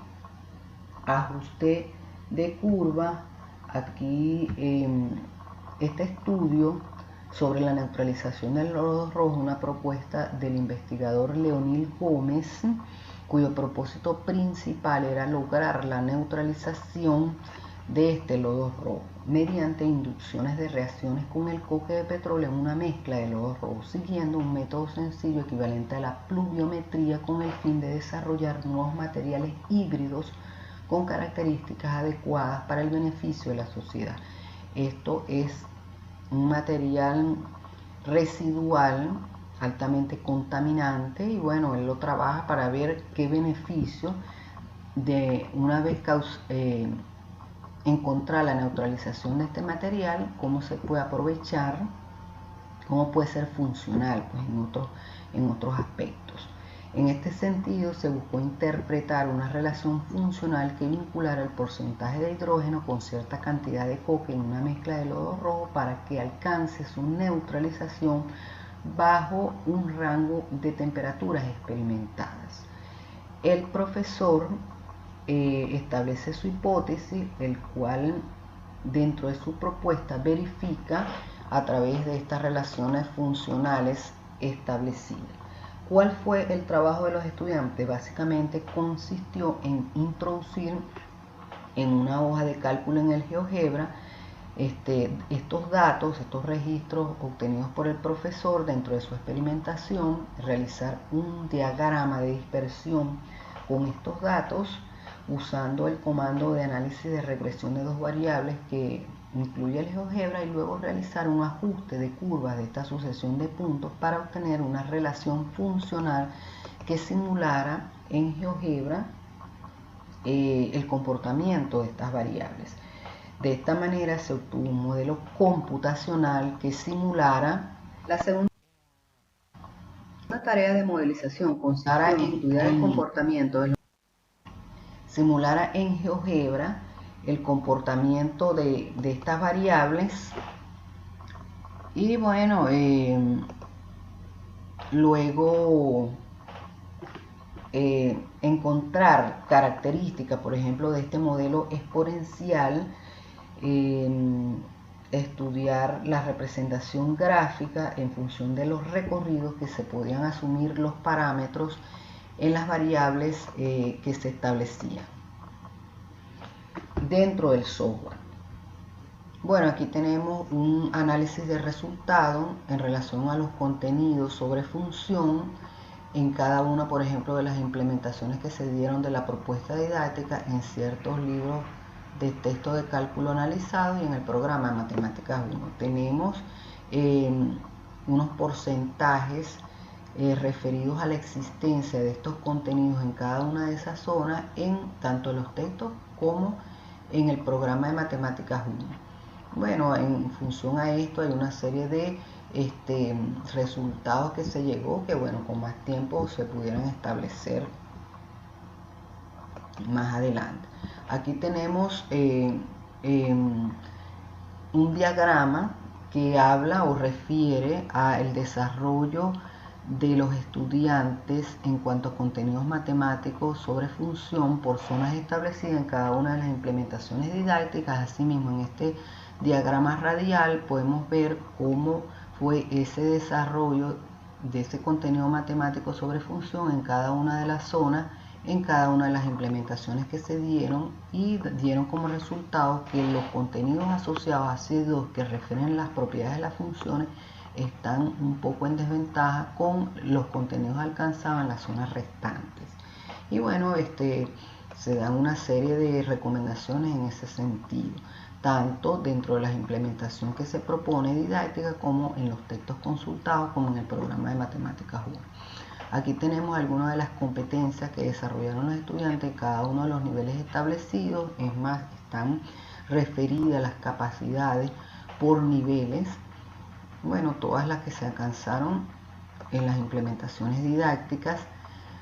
ajuste de curva. Aquí este estudio sobre la neutralización del lodo rojo, una propuesta del investigador Leonil Gómez, cuyo propósito principal era lograr la neutralización de este lodo rojo mediante inducciones de reacciones con el coque de petróleo en una mezcla de lodo rojo, siguiendo un método sencillo equivalente a la pluviometría, con el fin de desarrollar nuevos materiales híbridos con características adecuadas para el beneficio de la sociedad. Esto es un material residual altamente contaminante, y bueno, él lo trabaja para ver qué beneficio, de una vez encontrar la neutralización de este material, cómo se puede aprovechar, cómo puede ser funcional, pues, en otros aspectos. En este sentido, se buscó interpretar una relación funcional que vinculara el porcentaje de hidrógeno con cierta cantidad de coque en una mezcla de lodo rojo para que alcance su neutralización bajo un rango de temperaturas experimentadas. El profesor establece su hipótesis, el cual dentro de su propuesta verifica a través de estas relaciones funcionales establecidas. ¿Cuál fue el trabajo de los estudiantes? Básicamente consistió en introducir en una hoja de cálculo en el GeoGebra estos datos, estos registros obtenidos por el profesor dentro de su experimentación, realizar un diagrama de dispersión con estos datos, usando el comando de análisis de regresión de 2 variables que incluye el GeoGebra, y luego realizar un ajuste de curvas de esta sucesión de puntos para obtener una relación funcional que simulara en GeoGebra el comportamiento de estas variables. De esta manera se obtuvo un modelo computacional que simulara la segunda tarea de modelización, consistía en estudiar el comportamiento de simulara en GeoGebra el comportamiento de estas variables, y bueno, luego encontrar características, por ejemplo, de este modelo exponencial, estudiar la representación gráfica en función de los recorridos que se podían asumir los parámetros en las variables que se establecían dentro del software. Bueno, aquí tenemos un análisis de resultados en relación a los contenidos sobre función en cada una, por ejemplo, de las implementaciones que se dieron de la propuesta didáctica en ciertos libros de texto de cálculo analizado y en el programa de matemáticas 1. Tenemos unos porcentajes referidos a la existencia de estos contenidos en cada una de esas zonas, en tanto los textos como en el programa de matemáticas 1. Bueno, en función a esto hay una serie de resultados que se llegó, que bueno, con más tiempo se pudieran establecer más adelante. Aquí tenemos un diagrama que habla o refiere al desarrollo de los estudiantes en cuanto a contenidos matemáticos sobre función por zonas establecidas en cada una de las implementaciones didácticas. Asimismo, en este diagrama radial podemos ver cómo fue ese desarrollo de ese contenido matemático sobre función en cada una de las zonas, en cada una de las implementaciones que se dieron, y dieron como resultado que los contenidos asociados a C2 que refieren las propiedades de las funciones están un poco en desventaja con los contenidos alcanzados en las zonas restantes. Y bueno, se dan una serie de recomendaciones en ese sentido, tanto dentro de la implementación que se propone didáctica como en los textos consultados, como en el programa de Matemáticas 1. Aquí tenemos algunas de las competencias que desarrollaron los estudiantes en cada uno de los niveles establecidos. Es más, están referidas las capacidades por niveles. Bueno, todas las que se alcanzaron en las implementaciones didácticas.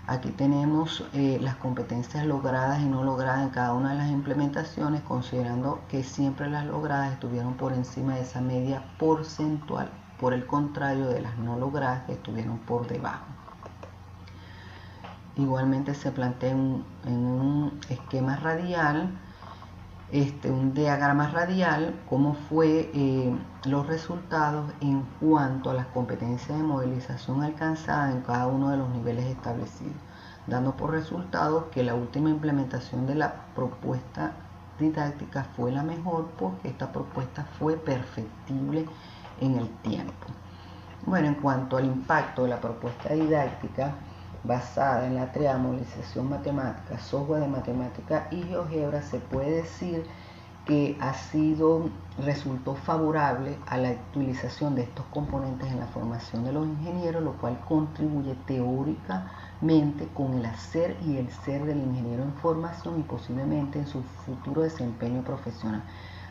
Aquí tenemos las competencias logradas y no logradas en cada una de las implementaciones, considerando que siempre las logradas estuvieron por encima de esa media porcentual, por el contrario de las no logradas que estuvieron por debajo. Igualmente se plantea en un esquema radial, un diagrama radial, cómo fue los resultados en cuanto a las competencias de modelización alcanzadas en cada uno de los niveles establecidos, dando por resultado que la última implementación de la propuesta didáctica fue la mejor, porque esta propuesta fue perfectible en el tiempo. Bueno, en cuanto al impacto de la propuesta didáctica basada en la triada modelización matemática, software de matemática y GeoGebra, se puede decir que resultó favorable a la utilización de estos componentes en la formación de los ingenieros, lo cual contribuye teóricamente con el hacer y el ser del ingeniero en formación y posiblemente en su futuro desempeño profesional.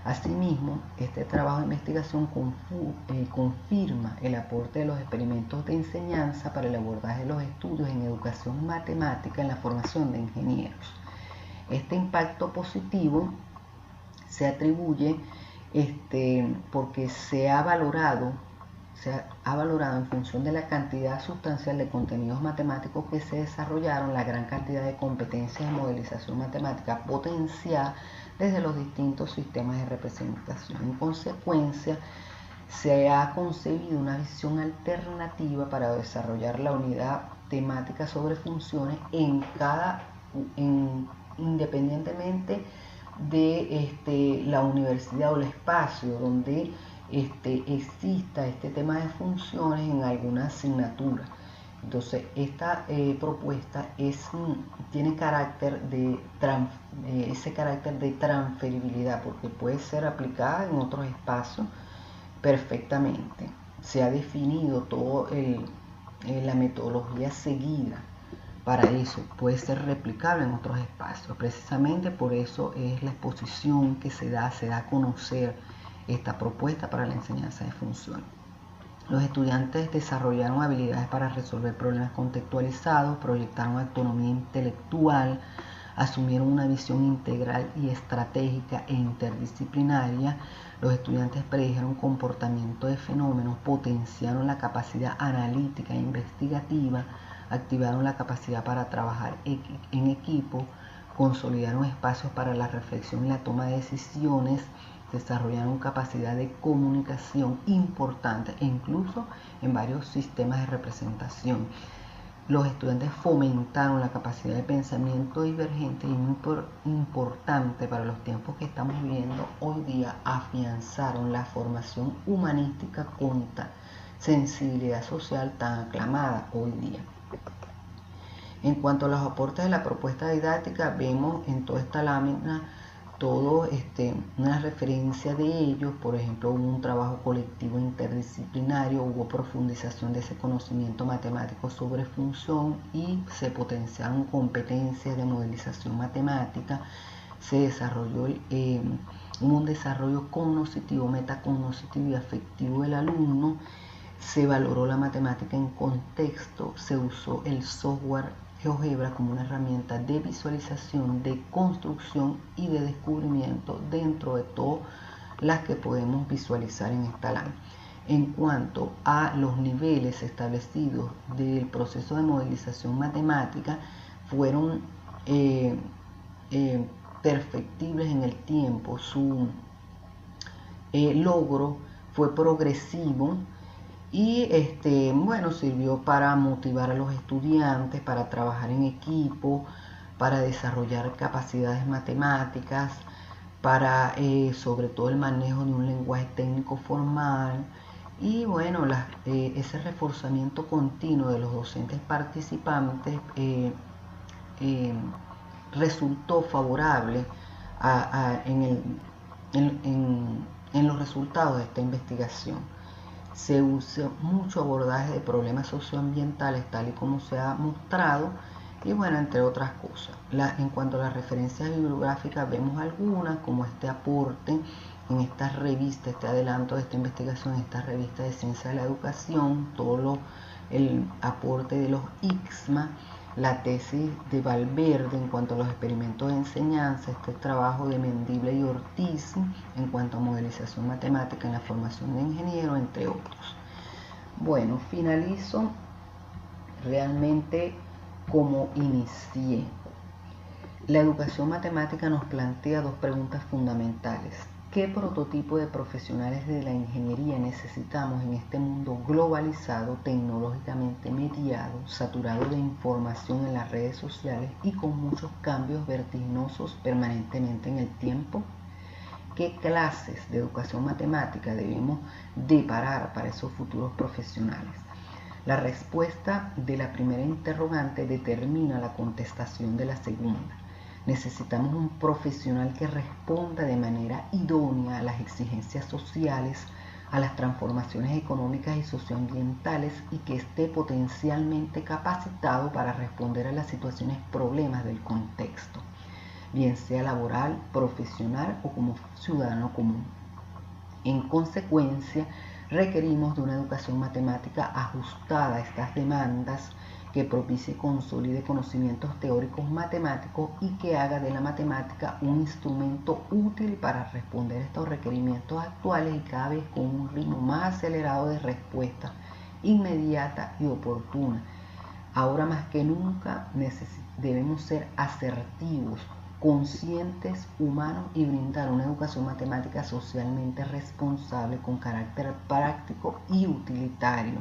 Asimismo, este trabajo de investigación confirma el aporte de los experimentos de enseñanza para el abordaje de los estudios en educación matemática en la formación de ingenieros. Este impacto positivo se atribuye porque se ha valorado en función de la cantidad sustancial de contenidos matemáticos que se desarrollaron, la gran cantidad de competencias de modelización matemática potenciada desde los distintos sistemas de representación. En consecuencia, se ha concebido una visión alternativa para desarrollar la unidad temática sobre funciones independientemente de la universidad o el espacio donde exista este tema de funciones en alguna asignatura. Entonces, esta propuesta tiene ese carácter de transferibilidad, porque puede ser aplicada en otros espacios perfectamente. Se ha definido toda la metodología seguida para eso, puede ser replicable en otros espacios. Precisamente por eso es la exposición que se da a conocer esta propuesta para la enseñanza de funciones. Los estudiantes desarrollaron habilidades para resolver problemas contextualizados, proyectaron autonomía intelectual, asumieron una visión integral y estratégica e interdisciplinaria. Los estudiantes predijeron comportamiento de fenómenos, potenciaron la capacidad analítica e investigativa, activaron la capacidad para trabajar en equipo, consolidaron espacios para la reflexión y la toma de decisiones, desarrollaron capacidad de comunicación importante e incluso en varios sistemas de representación. Los estudiantes fomentaron la capacidad de pensamiento divergente y muy importante para los tiempos que estamos viviendo hoy día, afianzaron la formación humanística con sensibilidad social tan aclamada hoy día. En cuanto a los aportes de la propuesta didáctica, vemos en toda esta lámina una referencia de ellos. Por ejemplo, hubo un trabajo colectivo interdisciplinario, hubo profundización de ese conocimiento matemático sobre función y se potenciaron competencias de modelización matemática. Se desarrolló un desarrollo cognoscitivo, metacognoscitivo y afectivo del alumno. Se valoró la matemática en contexto, se usó el software GeoGebra como una herramienta de visualización, de construcción y de descubrimiento dentro de todas las que podemos visualizar en esta lámina. En cuanto a los niveles establecidos del proceso de modelización matemática, fueron perfectibles en el tiempo. logro fue progresivo y bueno, sirvió para motivar a los estudiantes, para trabajar en equipo, para desarrollar capacidades matemáticas, para sobre todo el manejo de un lenguaje técnico formal. Y bueno, ese reforzamiento continuo de los docentes participantes resultó favorable en los resultados de esta investigación. Se usa mucho abordaje de problemas socioambientales tal y como se ha mostrado, y bueno, entre otras cosas. En cuanto a las referencias bibliográficas, vemos algunas como este aporte en esta revista, este adelanto de esta investigación, esta revista de Ciencia de la Educación, todo el aporte de los ICSMA, la tesis de Valverde en cuanto a los experimentos de enseñanza, este trabajo de Mendible y Ortiz en cuanto a modelización matemática en la formación de ingeniero, entre otros. Bueno, finalizo realmente como inicié. La educación matemática nos plantea dos preguntas fundamentales. ¿Qué prototipo de profesionales de la ingeniería necesitamos en este mundo globalizado, tecnológicamente mediado, saturado de información en las redes sociales y con muchos cambios vertiginosos permanentemente en el tiempo? ¿Qué clases de educación matemática debemos deparar para esos futuros profesionales? La respuesta de la primera interrogante determina la contestación de la segunda. Necesitamos un profesional que responda de manera idónea a las exigencias sociales, a las transformaciones económicas y socioambientales y que esté potencialmente capacitado para responder a las situaciones problemas del contexto, bien sea laboral, profesional o como ciudadano común. En consecuencia, requerimos de una educación matemática ajustada a estas demandas, que propicie y consolide conocimientos teóricos matemáticos y que haga de la matemática un instrumento útil para responder a estos requerimientos actuales y cada vez con un ritmo más acelerado de respuesta inmediata y oportuna. Ahora más que nunca debemos ser asertivos, conscientes, humanos y brindar una educación matemática socialmente responsable con carácter práctico y utilitario,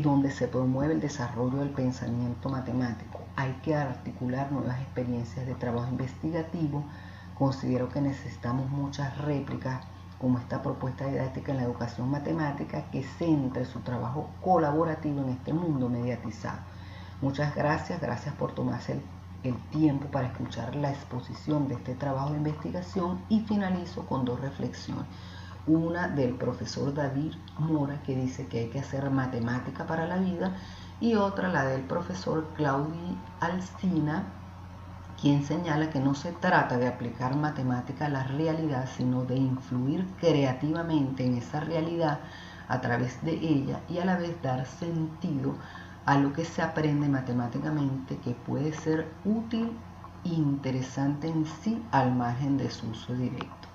donde se promueve el desarrollo del pensamiento matemático. Hay que articular nuevas experiencias de trabajo investigativo. Considero que necesitamos muchas réplicas como esta propuesta didáctica en la educación matemática que centre su trabajo colaborativo en este mundo mediatizado. Muchas gracias por tomarse el tiempo para escuchar la exposición de este trabajo de investigación y finalizo con dos reflexiones. Una del profesor David Mora, que dice que hay que hacer matemática para la vida, y otra la del profesor Claudio Alsina, quien señala que no se trata de aplicar matemática a la realidad, sino de influir creativamente en esa realidad a través de ella y a la vez dar sentido a lo que se aprende matemáticamente, que puede ser útil e interesante en sí al margen de su uso directo.